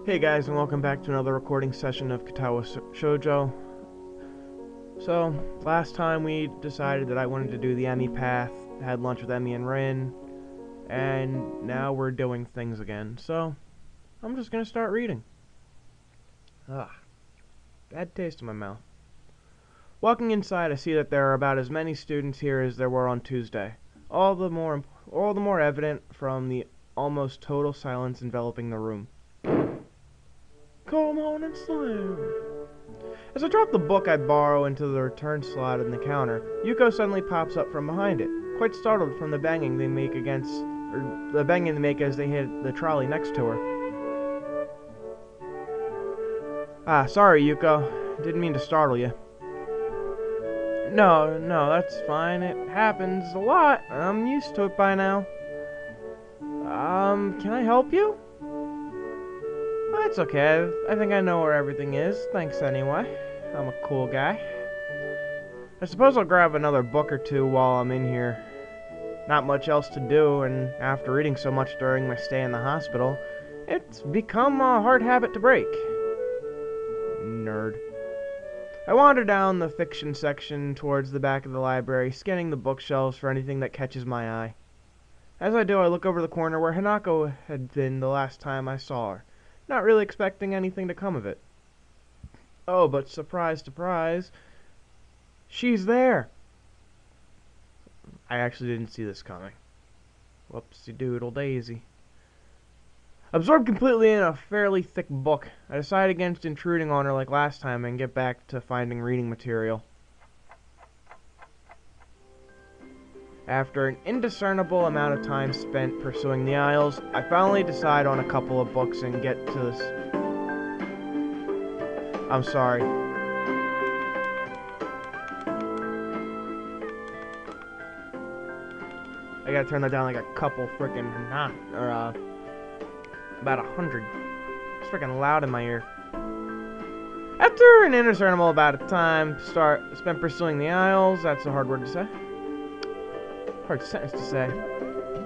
Hey guys, and welcome back to another recording session of Katawa Shoujo. So, last time we decided that I wanted to do the Emmy path, had lunch with Emmy and Rin, and now we're doing things again. So, I'm just gonna start reading. Bad taste in my mouth. Walking inside, I see that there are about as many students here as there were on Tuesday. All the more evident from the almost total silence enveloping the room. Come on and slam. As I drop the book I borrow into the return slot in the counter, Yuko suddenly pops up from behind it, quite startled from the banging they make as they hit the trolley next to her. Sorry, Yuko. Didn't mean to startle you. No, that's fine. It happens a lot. I'm used to it by now. Can I help you? It's okay. I think I know where everything is. Thanks anyway. I'm a cool guy. I suppose I'll grab another book or two while I'm in here. Not much else to do, and after reading so much during my stay in the hospital, it's become a hard habit to break. Nerd. I wander down the fiction section towards the back of the library, scanning the bookshelves for anything that catches my eye. As I do, I look over the corner where Hanako had been the last time I saw her, not really expecting anything to come of it. Oh, but surprise, surprise, she's there! I actually didn't see this coming. Whoopsie doodle daisy. Absorbed completely in a fairly thick book, I decide against intruding on her like last time and get back to finding reading material. After an indiscernible amount of time spent pursuing the aisles, I finally decide on a couple of books and get to this. I'm sorry. I gotta turn that down like a couple freaking about 100. It's freaking loud in my ear. After an indiscernible amount of time spent pursuing the aisles, that's a hard word to say. Hard sentence to say.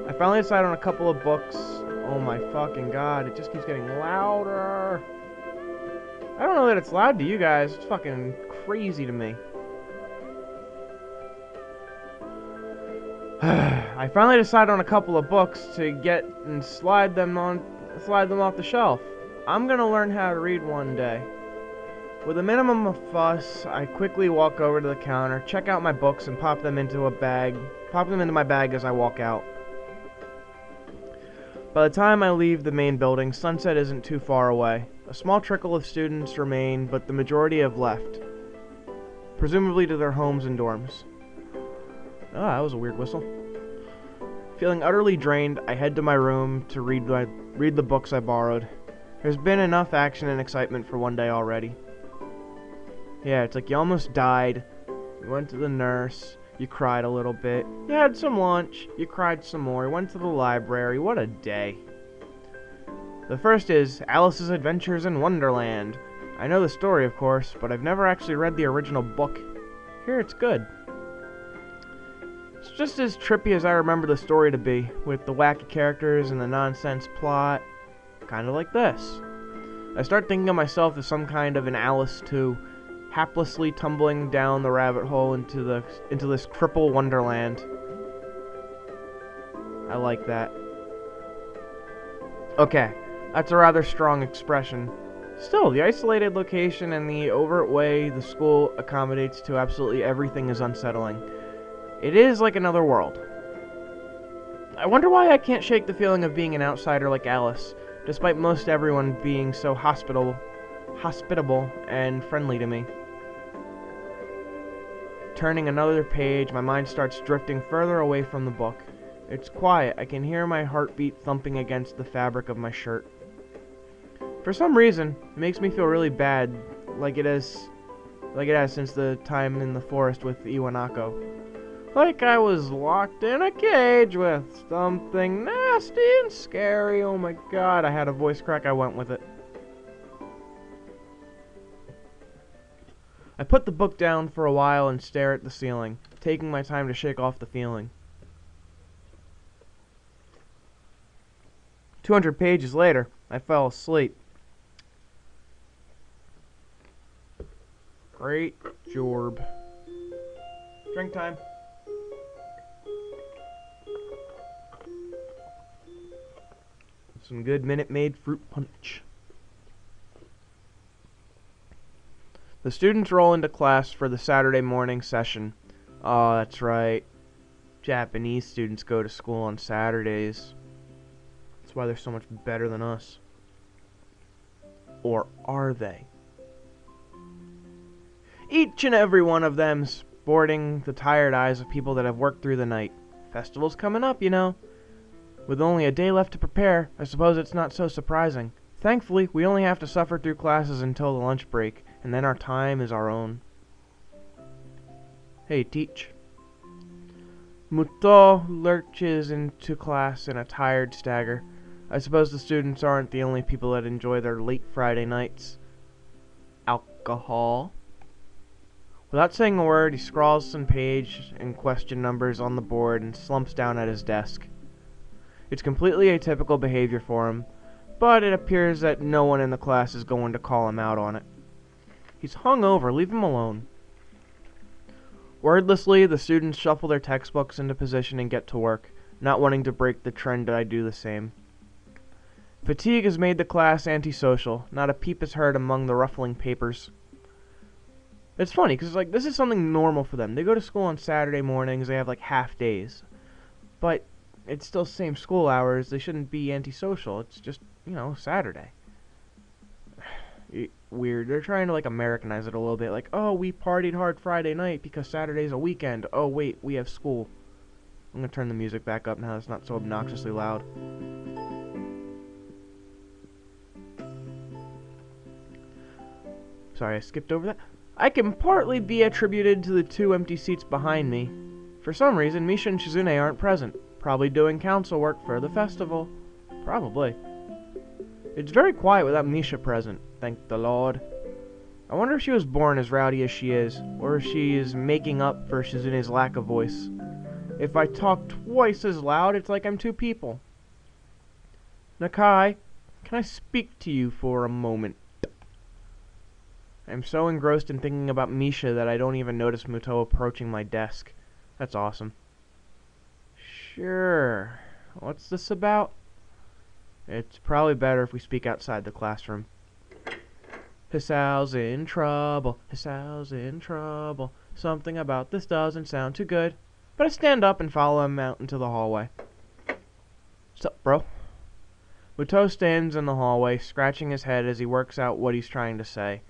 I finally decided on a couple of books. Oh my fucking god, it just keeps getting louder. I don't know that it's loud to you guys. It's fucking crazy to me. I finally decided on a couple of books to get and slide them off the shelf. I'm gonna learn how to read one day. With a minimum of fuss, I quickly walk over to the counter, check out my books, and pop them into my bag as I walk out. By the time I leave the main building, sunset isn't too far away. A small trickle of students remain, but the majority have left, presumably to their homes and dorms. That was a weird whistle. Feeling utterly drained, I head to my room to read the books I borrowed. There's been enough action and excitement for one day already. Yeah, it's like you almost died, you went to the nurse, you cried a little bit, you had some lunch, you cried some more, you went to the library. What a day. The first is Alice's Adventures in Wonderland. I know the story, of course, but I've never actually read the original book. Here it's good. It's just as trippy as I remember the story to be, with the wacky characters and the nonsense plot. Kinda like this. I start thinking of myself as some kind of an Alice too, haplessly tumbling down the rabbit hole into this cripple wonderland. I like that. Okay, that's a rather strong expression. Still, the isolated location and the overt way the school accommodates to absolutely everything is unsettling. It is like another world. I wonder why I can't shake the feeling of being an outsider like Alice, despite most everyone being so hospitable and friendly to me. Turning another page, my mind starts drifting further away from the book. It's quiet. I can hear my heartbeat thumping against the fabric of my shirt. For some reason, it makes me feel really bad, like it has since the time in the forest with Iwanako. Like I was locked in a cage with something nasty and scary. Oh my god, I had a voice crack, I went with it. I put the book down for a while and stare at the ceiling, taking my time to shake off the feeling. 200 pages later, I fell asleep. Great job. Drink time. Some good Minute Maid fruit punch. The students roll into class for the Saturday morning session. Oh, that's right. Japanese students go to school on Saturdays. That's why they're so much better than us. Or are they? Each and every one of them sporting the tired eyes of people that have worked through the night. Festival's coming up, you know. With only a day left to prepare, I suppose it's not so surprising. Thankfully, we only have to suffer through classes until the lunch break, and then our time is our own. Hey, teach. Mutou lurches into class in a tired stagger. I suppose the students aren't the only people that enjoy their late Friday nights. Alcohol? Without saying a word, he scrawls some page and question numbers on the board and slumps down at his desk. It's completely atypical behavior for him, but it appears that no one in the class is going to call him out on it. He's hungover, leave him alone. Wordlessly, the students shuffle their textbooks into position and get to work, not wanting to break the trend that I do the same. Fatigue has made the class antisocial. Not a peep is heard among the ruffling papers. It's funny, because this is something normal for them. They go to school on Saturday mornings, they have half days. But it's still same school hours, they shouldn't be antisocial. It's just, Saturday. Weird. They're trying to Americanize it a little bit. Oh, we partied hard Friday night because Saturday's a weekend. Oh, wait, we have school. I'm going to turn the music back up now it's not so obnoxiously loud. Sorry, I skipped over that. I can partly be attributed to the 2 empty seats behind me. For some reason, Misha and Shizune aren't present. Probably doing council work for the festival. Probably. It's very quiet without Misha present, thank the Lord. I wonder if she was born as rowdy as she is, or if she is making up for Shizune's lack of voice. If I talk twice as loud, it's like I'm 2 people. Nakai, can I speak to you for a moment? I'm so engrossed in thinking about Misha that I don't even notice Mutou approaching my desk. That's awesome. Sure. What's this about? It's probably better if we speak outside the classroom. Hisao's in trouble. Hisao's in trouble. Something about this doesn't sound too good. But I stand up and follow him out into the hallway. What's up, bro? Mutou stands in the hallway, scratching his head as he works out what he's trying to say.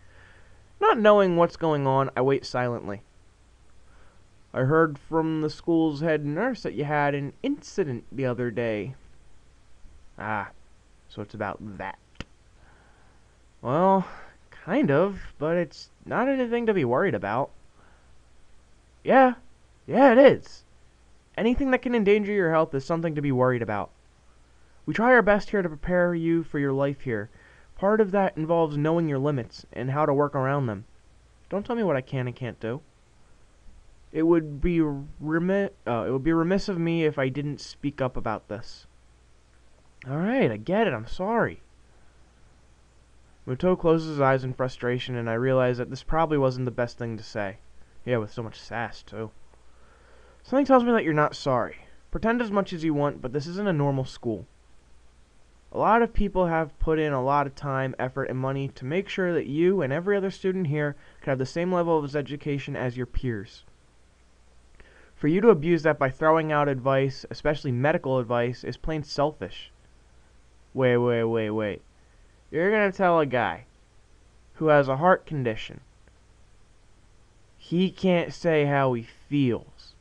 Not knowing what's going on, I wait silently. I heard from the school's head nurse that you had an incident the other day. Ah, so it's about that. Well, kind of, but it's not anything to be worried about. Yeah, it is. Anything that can endanger your health is something to be worried about. We try our best here to prepare you for your life here. Part of that involves knowing your limits and how to work around them. Don't tell me what I can and can't do. It would be remiss of me if I didn't speak up about this. Alright, I get it, I'm sorry. Mutou closes his eyes in frustration, and I realize that this probably wasn't the best thing to say. Yeah, with so much sass, too. Something tells me that you're not sorry. Pretend as much as you want, but this isn't a normal school. A lot of people have put in a lot of time, effort, and money to make sure that you and every other student here can have the same level of education as your peers. For you to abuse that by throwing out advice, especially medical advice, is plain selfish. Wait. You're gonna tell a guy who has a heart condition he can't say how he feels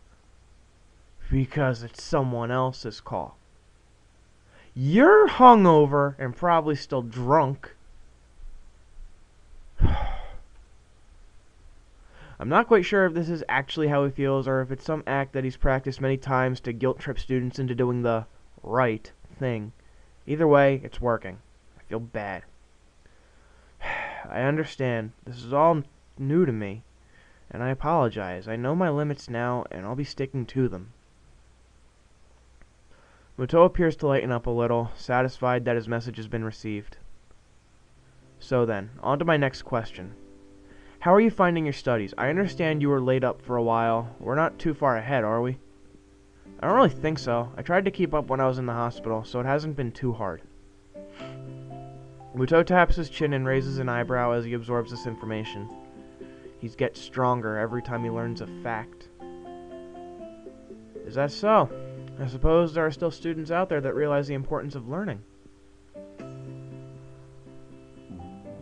because it's someone else's call. You're hungover and probably still drunk. I'm not quite sure if this is actually how he feels or if it's some act that he's practiced many times to guilt trip students into doing the right thing. Either way, it's working. I feel bad. I understand. This is all new to me, and I apologize. I know my limits now, and I'll be sticking to them. Mutou appears to lighten up a little, satisfied that his message has been received. So then, on to my next question. How are you finding your studies? I understand you were laid up for a while. We're not too far ahead, are we? I don't really think so. I tried to keep up when I was in the hospital, so it hasn't been too hard. Mutou taps his chin and raises an eyebrow as he absorbs this information. He gets stronger every time he learns a fact. Is that so? I suppose there are still students out there that realize the importance of learning.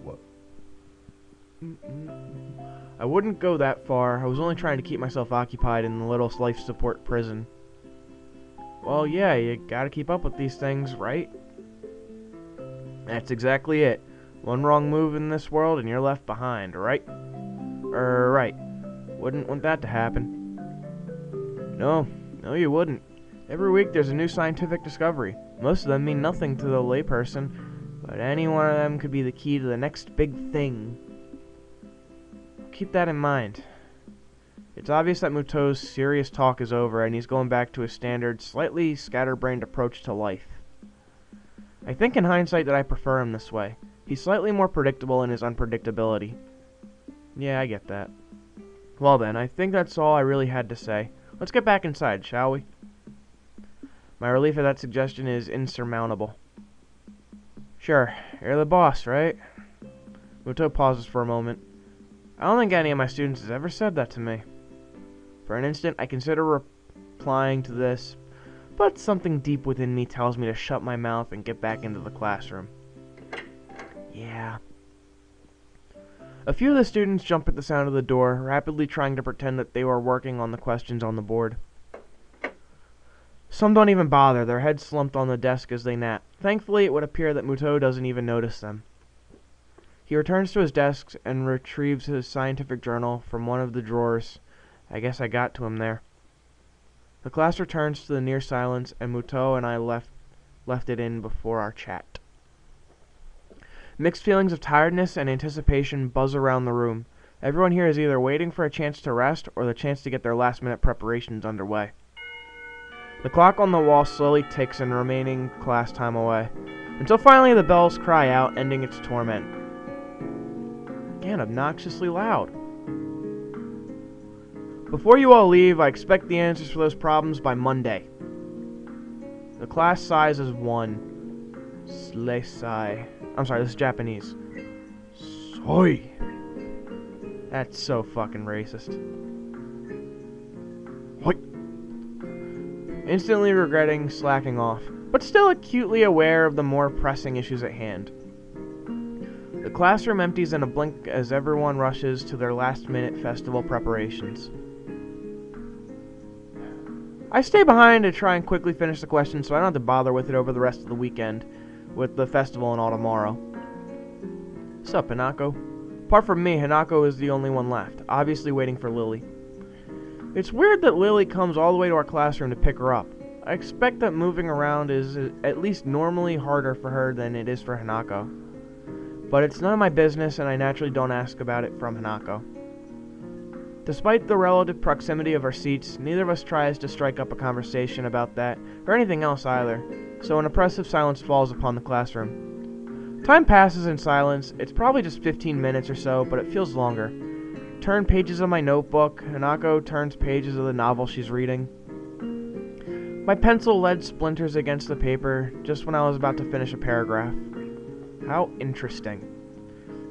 What? I wouldn't go that far. I was only trying to keep myself occupied in the little life support prison. Well, yeah, you gotta keep up with these things, right? That's exactly it. One wrong move in this world and you're left behind, right? Right. Wouldn't want that to happen. No, you wouldn't. Every week there's a new scientific discovery. Most of them mean nothing to the layperson, but any one of them could be the key to the next big thing. Keep that in mind. It's obvious that Mutou's serious talk is over and he's going back to his standard, slightly scatterbrained approach to life. I think in hindsight that I prefer him this way. He's slightly more predictable in his unpredictability. Yeah, I get that. Well then, I think that's all I really had to say. Let's get back inside, shall we? My relief at that suggestion is insurmountable. Sure, you're the boss, right? Mutou pauses for a moment. I don't think any of my students has ever said that to me. For an instant, I consider replying to this, but something deep within me tells me to shut my mouth and get back into the classroom. Yeah. A few of the students jump at the sound of the door, rapidly trying to pretend that they were working on the questions on the board. Some don't even bother, their heads slumped on the desk as they nap. Thankfully, it would appear that Mutou doesn't even notice them. He returns to his desk and retrieves his scientific journal from one of the drawers. I guess I got to him there. The class returns to the near silence, and Mutou and I left it in before our chat. Mixed feelings of tiredness and anticipation buzz around the room. Everyone here is either waiting for a chance to rest or the chance to get their last-minute preparations underway. The clock on the wall slowly ticks in remaining class time away, until finally the bells cry out, ending its torment. Again, obnoxiously loud. Before you all leave, I expect the answers for those problems by Monday. The class size is 1. Sleisai. I'm sorry, this is Japanese. Soy. That's so fucking racist. Hoi. Instantly regretting slacking off, but still acutely aware of the more pressing issues at hand. The classroom empties in a blink as everyone rushes to their last-minute festival preparations. I stay behind to try and quickly finish the question so I don't have to bother with it over the rest of the weekend, with the festival and all tomorrow. Sup, Hanako? Apart from me, Hanako is the only one left, obviously waiting for Lily. It's weird that Lily comes all the way to our classroom to pick her up. I expect that moving around is at least normally harder for her than it is for Hanako. But it's none of my business and I naturally don't ask about it from Hanako. Despite the relative proximity of our seats, neither of us tries to strike up a conversation about that, or anything else either, so an oppressive silence falls upon the classroom. Time passes in silence. It's probably just 15 minutes or so, but it feels longer. Turn pages of my notebook. Hanako turns pages of the novel she's reading. My pencil lead splinters against the paper just when I was about to finish a paragraph. How interesting.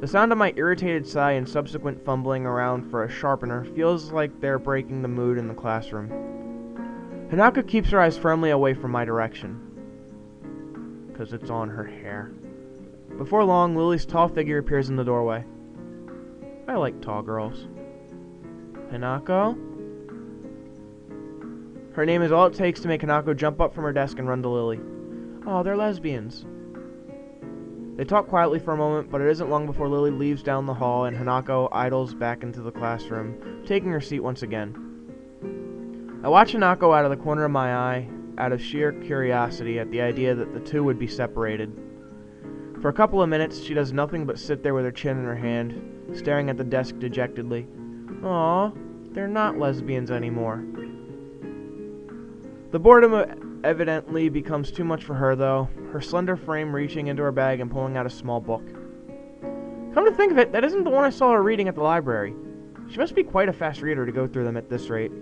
The sound of my irritated sigh and subsequent fumbling around for a sharpener feels like they're breaking the mood in the classroom. Hanako keeps her eyes firmly away from my direction, 'cause it's on her hair. Before long, Lily's tall figure appears in the doorway. I like tall girls. Hanako? Her name is all it takes to make Hanako jump up from her desk and run to Lily. Oh, they're lesbians. They talk quietly for a moment, but it isn't long before Lily leaves down the hall and Hanako idles back into the classroom, taking her seat once again. I watch Hanako out of the corner of my eye, out of sheer curiosity at the idea that the two would be separated. For a couple of minutes, she does nothing but sit there with her chin in her hand, staring at the desk dejectedly. Aw, they're not lesbians anymore. The boredom evidently becomes too much for her, though, her slender frame reaching into her bag and pulling out a small book. Come to think of it, that isn't the one I saw her reading at the library. She must be quite a fast reader to go through them at this rate.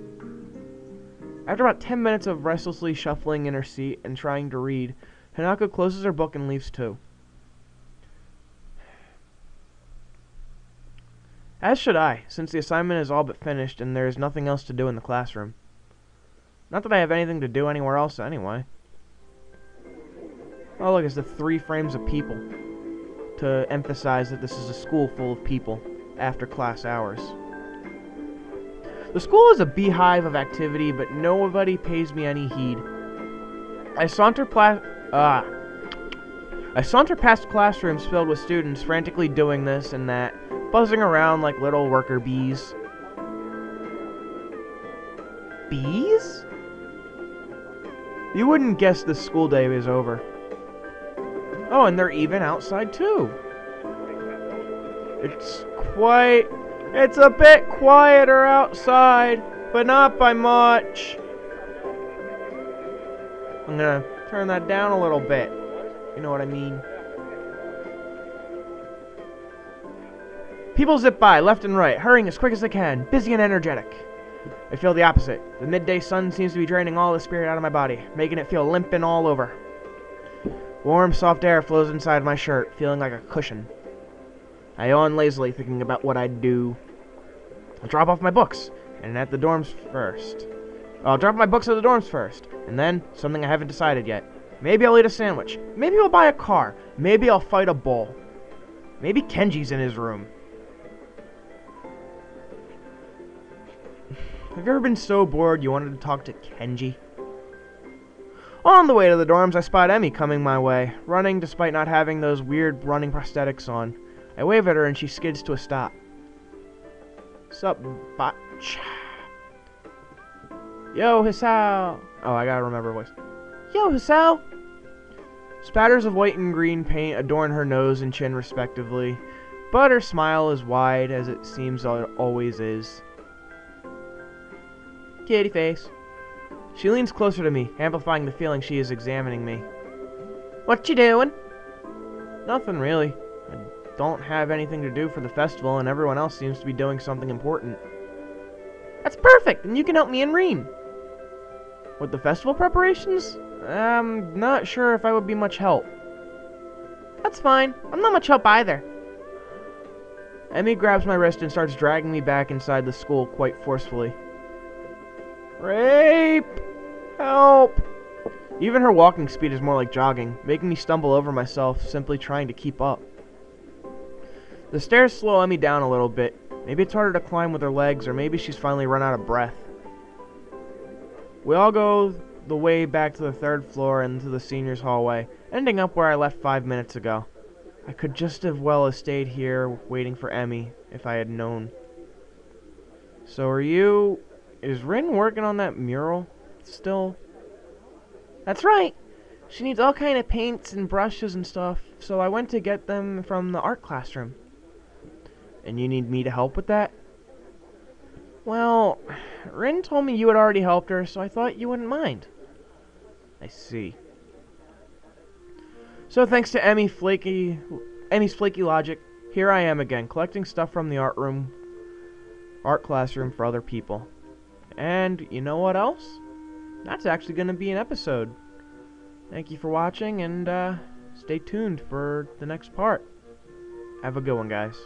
After about 10 minutes of restlessly shuffling in her seat and trying to read, Hanako closes her book and leaves too. As should I, since the assignment is all but finished and there is nothing else to do in the classroom. Not that I have anything to do anywhere else anyway. Oh look, it's the 3 frames of people, to emphasize that this is a school full of people after class hours. The school is a beehive of activity, but nobody pays me any heed. I saunter past classrooms filled with students frantically doing this and that, buzzing around like little worker bees. Bees? You wouldn't guess the school day is over. Oh, and they're even outside too. It's a bit quieter outside, but not by much. I'm gonna turn that down a little bit. You know what I mean. People zip by, left and right, hurrying as quick as they can, busy and energetic. I feel the opposite. The midday sun seems to be draining all the spirit out of my body, making it feel limp and all over. Warm, soft air flows inside my shirt, feeling like a cushion. I yawn lazily, thinking about what I'd do. I'll drop off my books, and at the dorms first. I'll drop my books at the dorms first, and then, something I haven't decided yet. Maybe I'll eat a sandwich. Maybe I'll buy a car. Maybe I'll fight a bull. Maybe Kenji's in his room. Have you ever been so bored you wanted to talk to Kenji? On the way to the dorms, I spot Emmy coming my way, running despite not having those weird running prosthetics on. I wave at her and she skids to a stop. Sup, botch? Yo, Hisao! Oh, I gotta remember her voice. Yo, Hisao! Spatters of white and green paint adorn her nose and chin respectively, but her smile is wide as it seems it always is. Kitty face. She leans closer to me, amplifying the feeling she is examining me. What you doing? Nothing really. I don't have anything to do for the festival, and everyone else seems to be doing something important. That's perfect, and you can help me and Reen. With the festival preparations? I'm not sure if I would be much help. That's fine. I'm not much help either. Emmy grabs my wrist and starts dragging me back inside the school quite forcefully. Rape! Help! Even her walking speed is more like jogging, making me stumble over myself, simply trying to keep up. The stairs slow Emmy down a little bit. Maybe it's harder to climb with her legs, or maybe she's finally run out of breath. We all go the way back to the 3rd floor and to the seniors' hallway, ending up where I left 5 minutes ago. I could just as well have stayed here waiting for Emmy, if I had known. So are you... Is Rin working on that mural still? That's right. She needs all kind of paints and brushes and stuff, so I went to get them from the art classroom. And you need me to help with that? Well, Rin told me you had already helped her, so I thought you wouldn't mind. I see. So thanks to Emmy's flaky logic, here I am again, collecting stuff from the art classroom for other people. And you know what else? That's actually going to be an episode. Thank you for watching, and stay tuned for the next part. Have a good one, guys.